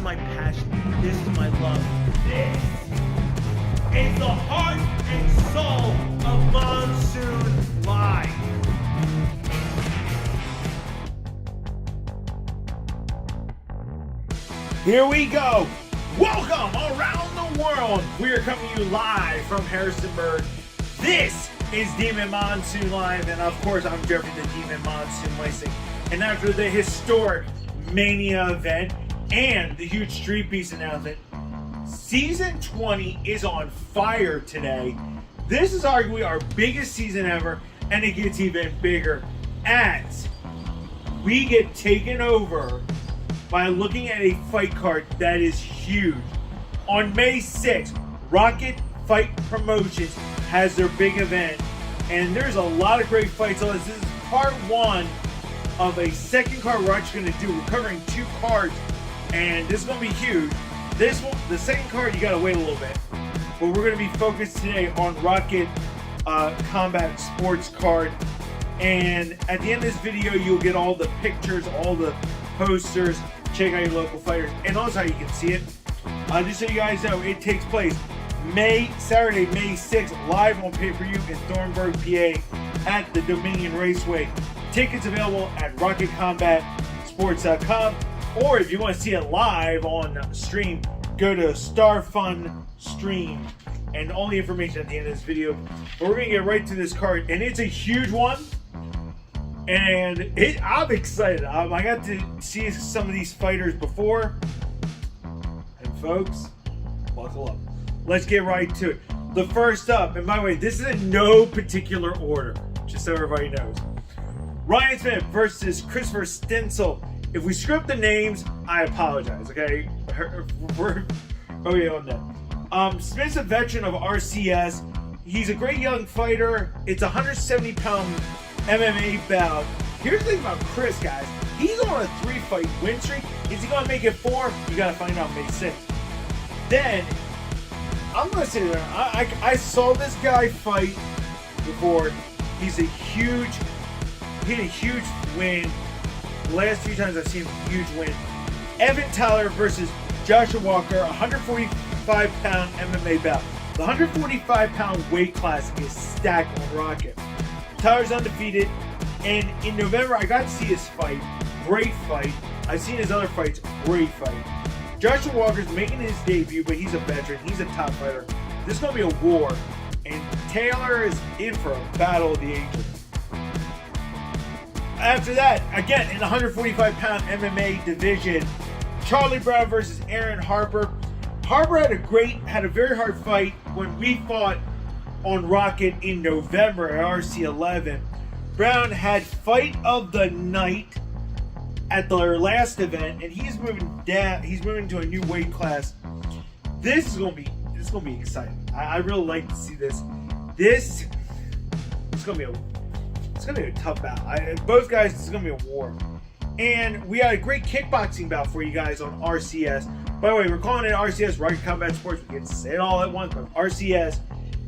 my passion. This is my love. This is the heart and soul of Monsoon Live. Here we go. Welcome around the world. We are coming to you live from Harrisonburg. This is Demon Monsoon Live, and of course, I'm Jeffrey the Demon Monsoon Racing. And after the historic Mania event and the huge Street Beast announcement, Season 20 is on fire today. This is arguably our biggest season ever, and it gets even bigger as we get taken over by looking at a fight card that is huge. On May 6th, Rocket Fight Promotions has their big event, and there's a lot of great fights on this. This is part one of a second card we're actually going to do. We're covering two cards, and this is going to be huge. This one, the second card, you got to wait a little bit, but we're going to be focused today on Rocket Combat Sports card. And at the end of this video, you'll get all the pictures, all the posters. Check out your local fighters, and also how you can see it. Just so you guys know, it takes place Saturday, May 6th, live on pay-per-view in Thornburg, PA, at the Dominion Raceway. Tickets available at RocketCombatSports.com, or if you want to see it live on stream, go to Star Fun Stream, and all the information at the end of this video. But we're gonna get right to this card, and it's a huge one. And I'm excited. I got to see some of these fighters before. And folks, buckle up. Let's get right to it. The first up, and by the way, this is in no particular order, just so everybody knows. Ryan Smith versus Christopher Stencil. If we screw up the names, I apologize, okay? We're okay on that. Smith's a veteran of RCS. He's a great young fighter. It's a 170-pound MMA bout. Here's the thing about Chris, guys. He's on a 3-fight win streak. Is he going to make it 4? You got to find out May 6th. Then, I'm going to say that I saw this guy fight before. He had a huge win. The last few times I've seen him, a huge win. Evan Tyler versus Joshua Walker, 145-pound MMA bout. The 145-pound weight class is stacked on Rocket. Tyler's undefeated, and in November I got to see his fight. Great fight. I've seen his other fights. Great fight. Joshua Walker's making his debut, but he's a veteran. He's a top fighter. This is going to be a war, and Taylor is in for a battle of the ages. After that, again, in the 145-pound MMA division, Charlie Brown versus Aaron Harper. Harper had a very hard fight when we fought on Rocket in November at RC11. Brown had fight of the night at their last event, and he's moving down. He's moving to a new weight class. This is gonna be exciting. I really like to see this. It's gonna be a tough bout. Both guys, this is gonna be a war. And we had a great kickboxing bout for you guys on RCS. By the way, we're calling it RCS, Rocket Combat Sports. We can say it all at once, but RCS.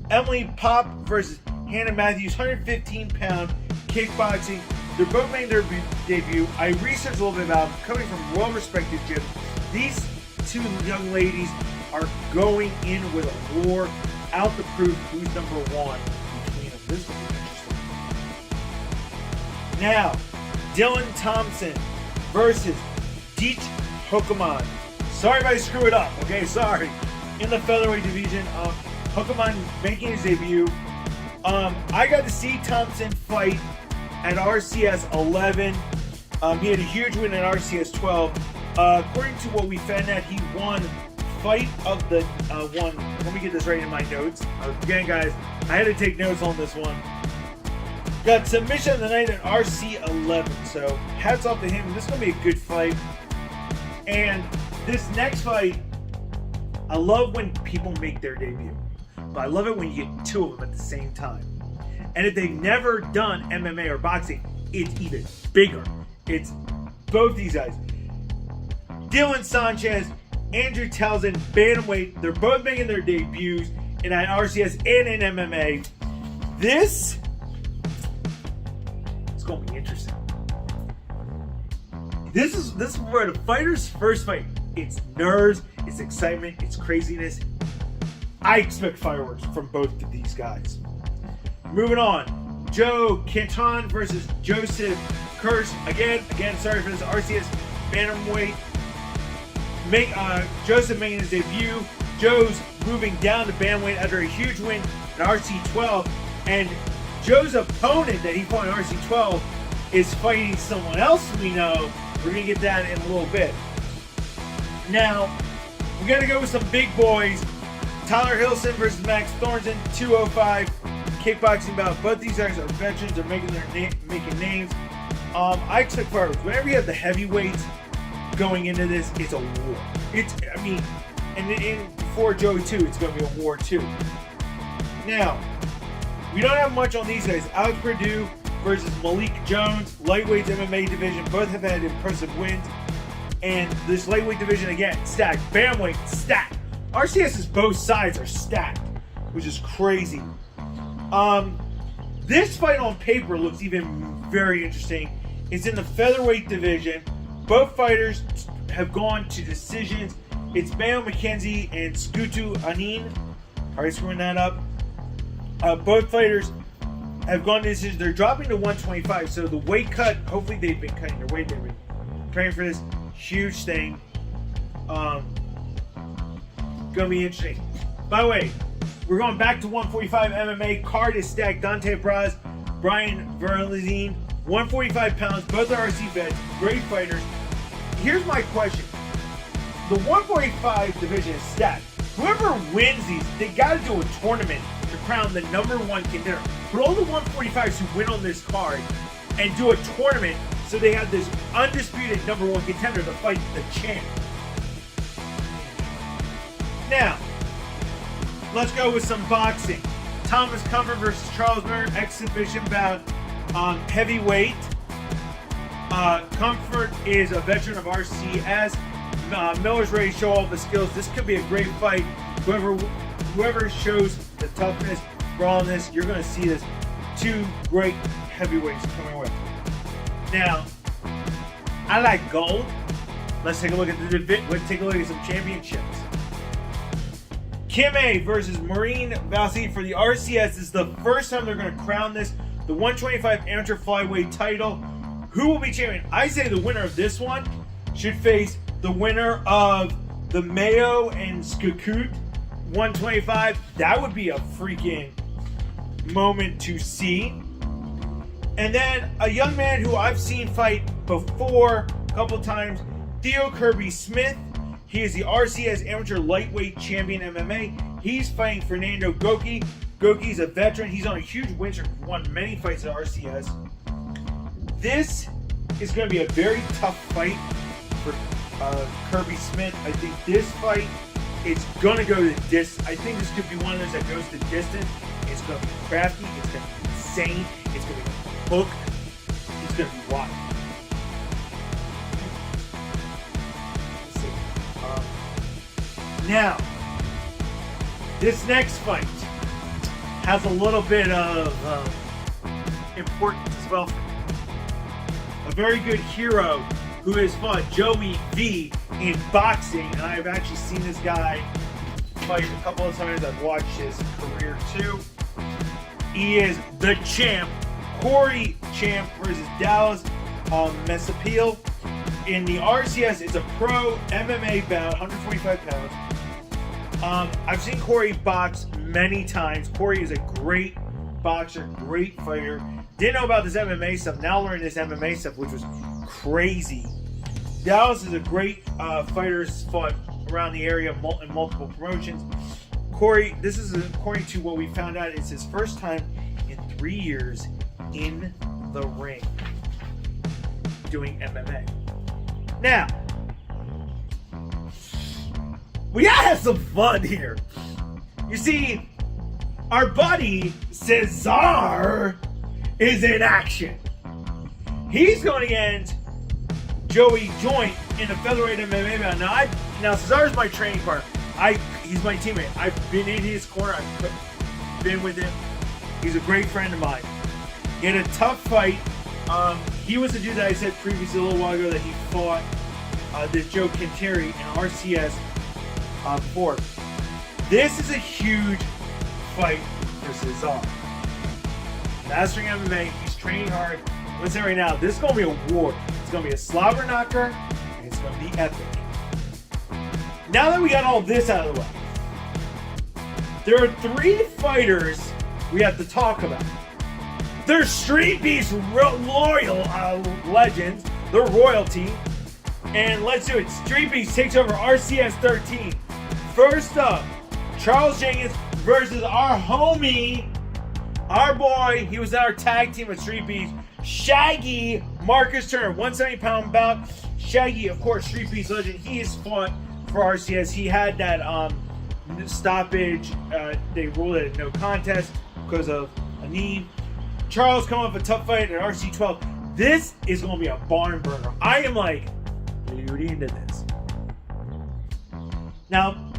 Emily Pop versus Hannah Matthews, 115-pound kickboxing. They're both making their debut. I researched a little bit about them, coming from well-respected gyms. These two young ladies are going in with a war out to prove who's number one between them. This will be interesting. Now, Dylan Thompson versus Deech Pokemon. Sorry if I screw it up, okay? Sorry. In the featherweight division, Pokemon making his debut. I got to see Thompson fight at RCS 11. He had a huge win at RCS 12. According to what we found out, he won fight of the one. Let me get this right in my notes. Again, guys, I had to take notes on this one. Got submission of the night at RC 11. So hats off to him. This is gonna be a good fight. And this next fight, I love when people make their debut, but I love it when you get two of them at the same time. And if they've never done MMA or boxing, it's even bigger. It's both these guys. Dylan Sanchez, Andrew Townsend, bantamweight. They're both making their debuts in RCS and in MMA. This is going to be interesting. This is where the fighter's first fight. it's nerves, it's excitement, it's craziness. I expect fireworks from both of these guys. Moving on, Joe Canton versus Joseph Kirsch. Again, sorry for this RCS bantamweight. Joseph making his debut. Joe's moving down to bantamweight after a huge win in RC12, and Joe's opponent that he fought in RC12 is fighting someone else we know. We're gonna get that in a little bit. Now, we're gonna go with some big boys. Tyler Hilson versus Max Thornton, 205 kickboxing bout. Both these guys are veterans. They're making names. I expect fireworks. Whenever you have the heavyweights going into this, it's a war. And before Joey too, it's going to be a war too. Now, we don't have much on these guys. Alex Perdue versus Malik Jones, lightweight MMA division. Both have had impressive wins. And this lightweight division, again, stacked. Bantamweight, stacked. RCS's both sides are stacked, which is crazy. This fight on paper looks even very interesting. It's in the featherweight division. Both fighters have gone to decisions. It's Mayo McKenzie and Skutu Anin. Probably screwing that up. Both fighters have gone to decisions. They're dropping to 125, so the weight cut, hopefully they've been cutting their weight. They've been preparing for this huge thing. Gonna be interesting. By the way, we're going back to 145 MMA. Card is stacked. Dante Braz, Brian Verlazine, 145 pounds. Both are RC vets. Great fighters. Here's my question. The 145 division is stacked. Whoever wins these, they got to do a tournament to crown the #1 contender. But all the 145s who win on this card and do a tournament so they have this undisputed #1 contender to fight the champ. Now, let's go with some boxing. Thomas Comfort versus Charles Miller, exhibition bout, heavyweight. Comfort is a veteran of RCS. Miller's ready to show all the skills. This could be a great fight. Whoever shows the toughness, brawlness, you're going to see this. Two great heavyweights coming with. Now, I like gold. Let's take a look at let's take a look at some championships. Kim A versus Maureen Valsi for the RCS. This is the first time they're going to crown this, the 125 amateur flyweight title. Who will be champion? I say the winner of this one should face the winner of the Mayo and Skakut 125. That would be a freaking moment to see. And then a young man who I've seen fight before a couple times, Theo Kirby Smith. He is the RCS Amateur Lightweight Champion MMA. He's fighting Fernando Goki. Goki's a veteran. He's on a huge win streak. Won many fights at RCS. This is going to be a very tough fight for Kirby Smith. I think this fight, it's going to go to the distance. I think this could be one of those that goes to the distance. It's going to be crafty. It's going to be insane. It's going to be hooked. It's going to be wild. Now, this next fight has a little bit of importance as well for me. A very good hero who has fought Joey V in boxing, and I've actually seen this guy fight a couple of times. I've watched his career too. He is the champ, Corey Champ versus Dallas Messapil. In the RCS, it's a pro MMA bout, 145 pounds. I've seen Corey box many times. Corey is a great boxer, great fighter. Didn't know about this MMA stuff. Now learning this MMA stuff, which was crazy. Dallas is a great fighter. Has fought around the area in multiple promotions. Corey, this is according to what we found out, it's his first time in 3 years in the ring doing MMA. Now, we gotta have some fun here. You see, our buddy Cesar is in action. He's going against Joey Joint in a featherweight MMA bout. Now Cesar's my training partner. He's my teammate. I've been in his corner. I've been with him. He's a great friend of mine. He had a tough fight. He was the dude that I said previously a little while ago that he fought this Joe Quinteri in RCS 4. This is a huge fight for Cesar. Mastering MMA, he's training hard. Let's say right now, this is going to be a war. It's going to be a slobber knocker, and it's going to be epic. Now that we got all this out of the way, there are 3 fighters we have to talk about. They're Street Beast loyal legends. They're royalty. And let's do it. Street Beast takes over RCS 13. First up, Charles Jenkins versus our homie, our boy. He was our tag team at Street Beast. Shaggy Marcus Turner, 170-pound bout. Shaggy, of course, Street Beast legend. He has fought for RCS. He had that stoppage. They ruled it a no contest because of a knee. Charles come off a tough fight at RC12. This is going to be a barn burner. I am like glued into this. Now,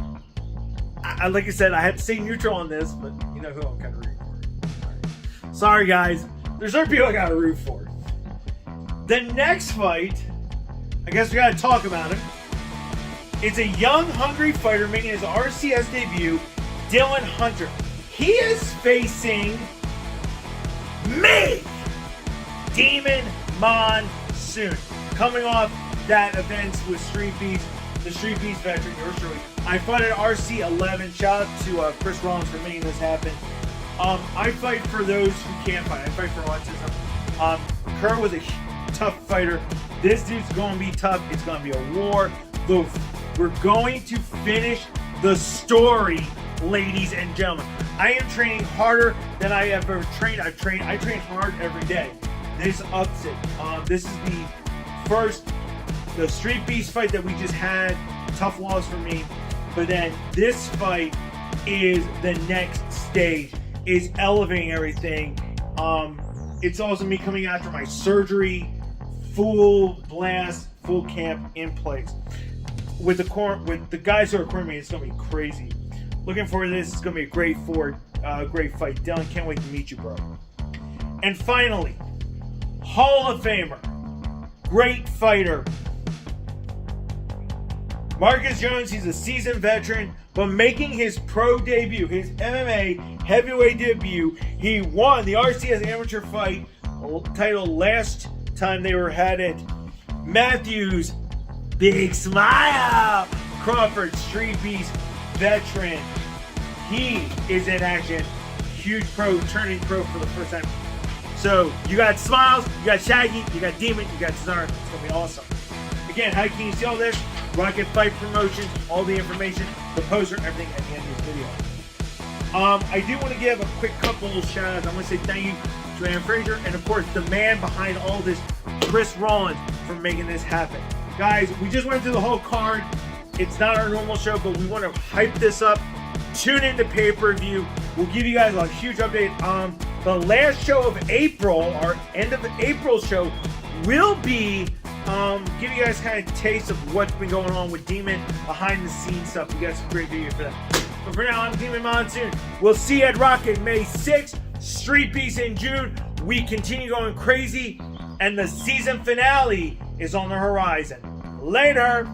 like I said, I had to stay neutral on this, but you know who I'm kind of rooting for. Sorry, guys. There's certain people I got to root for. The next fight, I guess we got to talk about him. It's a young, hungry fighter making his RCS debut, Dylan Hunter. He is facing me, Demon Monsoon, coming off that event with Street Beast, the Street Beast veteran, yours truly. I fought at RC11. Shout out to Chris Rollins for making this happen. I fight for those who can't fight. I fight for autism. Kerr was a tough fighter. This dude's going to be tough. It's going to be a war. We're going to finish the story, ladies and gentlemen. I am training harder than I ever trained. I train hard every day. This ups it. This is the Street Beast fight that we just had. Tough loss for me. But then this fight is the next stage. Is elevating everything. It's also me coming after my surgery. Full blast, full camp in place. With the guys who are coordinating, it's gonna be crazy. Looking forward to this. It's gonna be a great fight. Dylan, can't wait to meet you, bro. And finally, Hall of Famer, great fighter, Marcus Jones. He's a seasoned veteran, but making his pro debut, his MMA heavyweight debut. He won the RCS amateur fight title last time they had it. Matthews, Big Smile Crawford, Street Beast veteran. He is in action. Huge pro, turning pro for the first time. So you got Smiles, you got Shaggy, you got Demon, you got Cesar. It's gonna be awesome. Again, how can you see all this? Rocket Fight Promotions, all the information, the poster, everything at the end of this video. I do want to give a quick couple of shout outs. I want to say thank you to Ann Fraser and of course the man behind all this, Chris Rollins, for making this happen. Guys, we just went through the whole card. It's not our normal show, but we want to hype this up. Tune in to pay-per-view. We'll give you guys a huge update. The last show of April, our end of the April show, will be giving you guys kind of taste of what's been going on with Demon, behind the scenes stuff. We got some great video for that. But for now, I'm Demon Monsoon. We'll see you at Rocket May 6th, Street Beast in June. We continue going crazy, and the season finale is on the horizon. Later.